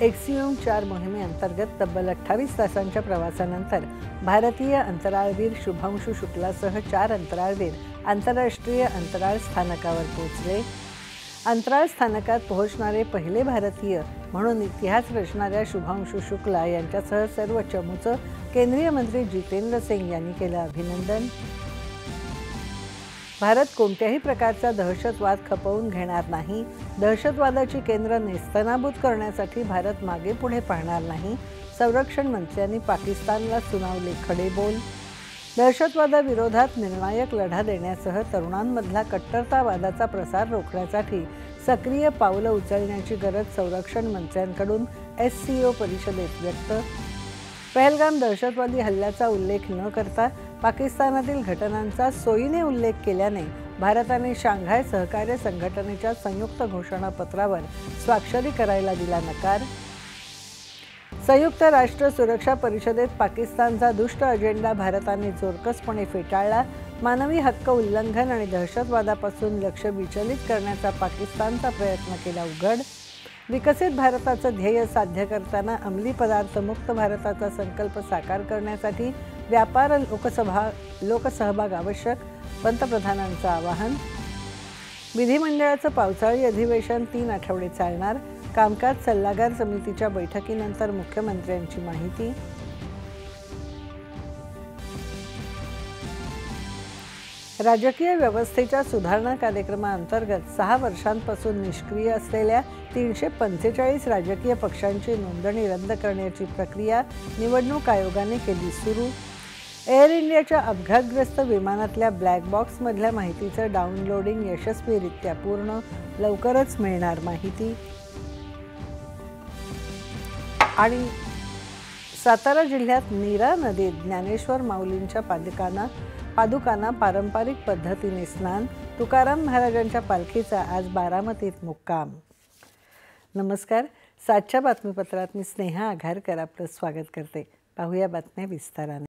एक्सियम-4 मोहिमेअंतर्गत तब्बल 28 तासांच्या प्रवासानंतर भारतीय अंतराळवीर शुभांशु शुक्लासह 4 अंतराळवीर आंतरराष्ट्रीय अंतराळ स्थानकावर पोहोचले। अंतराळ स्थानकात पोहोचणारे पहिले भारतीय म्हणून इतिहास रचणाऱ्या शुभांशु शुक्ला यांच्यासह सर्व चमूचं केंद्रीय मंत्री जितेंद्र सिंग यांनी केलं अभिनंदन। भारत कोणत्याही प्रकारचा दहशतवाद खपवून घेणार नाही, दहशतवादाची केंद्र नेस्तनाबूत करण्यासाठी भारत मागे पुढे पाहणार नाही, संरक्षण मंत्र्यांनी पाकिस्तानला सुनावले खडे बोल। दहशतवादाविरोधात निर्णायक लढा देण्यासह तरुणांमधला कट्टरतावादाचा प्रसार रोखण्यासाठी सक्रिय पावलं उचलण्याची गरज संरक्षण मंत्र्यांकडून SCO परिषदेत व्यक्त। पहलगाम दहशतवादी हल्ल्याचा उल्लेख न करता पाकिस्तानातील घटनांचा सोयीने उल्लेख केल्याने भारताने शांघाय सहकार्य संघटनेच्या संयुक्त घोषणापत्रावर स्वाक्षरी करायला दिला नकार। संयुक्त राष्ट्र सुरक्षा परिषदेत पाकिस्तानचा दुष्ट अजेंडा भारताने जोरकसपणे फेटाळला। मानवी हक्क उल्लंघन आणि दहशतवादापासून लक्ष विचलित करण्याचा पाकिस्तानचा प्रयत्न केला उघड। विकसित भारताचं ध्येय साध्य करताना अंमली पदार्थ मुक्त भारताचा संकल्प साकार करण्यासाठी व्यापार लोकसहभाग आवश्यक, पंतप्रधानांचं आवाहन। विधिमंडळाचं पावसाळी अधिवेशन 3 आठवडे चालणार, कामकाज सल्लागार समितीच्या बैठकीनंतर मुख्यमंत्र्यांची माहिती। राजकीय व्यवस्थेच्या सुधारणा कार्यक्रमाअंतर्गत 6 वर्षांपासून निष्क्रिय असलेल्या 345 राजकीय पक्षांची नोंदणी रद्द करण्याची प्रक्रिया निवडणूक आयोगाने केली सुरू। एअर इंडियाच्या अपघातग्रस्त विमानातल्या ब्लॅक बॉक्समधल्या माहितीचं डाउनलोडिंग यशस्वीरित्या पूर्ण, लवकरच मिळणार माहिती। आणि सातारा जिल्ह्यात नीरा नदीत ज्ञानेश्वर माऊलींच्या पादुकांना पारंपरिक पद्धतीने स्नान, तुकाराम महाराजांच्या पालखीचा आज बारामतीत मुक्काम। नमस्कार, सातच्या बातमीपत्रात मी स्नेहा आघारकर आपलं स्वागत करते। पाहूया बातम्या विस्ताराने।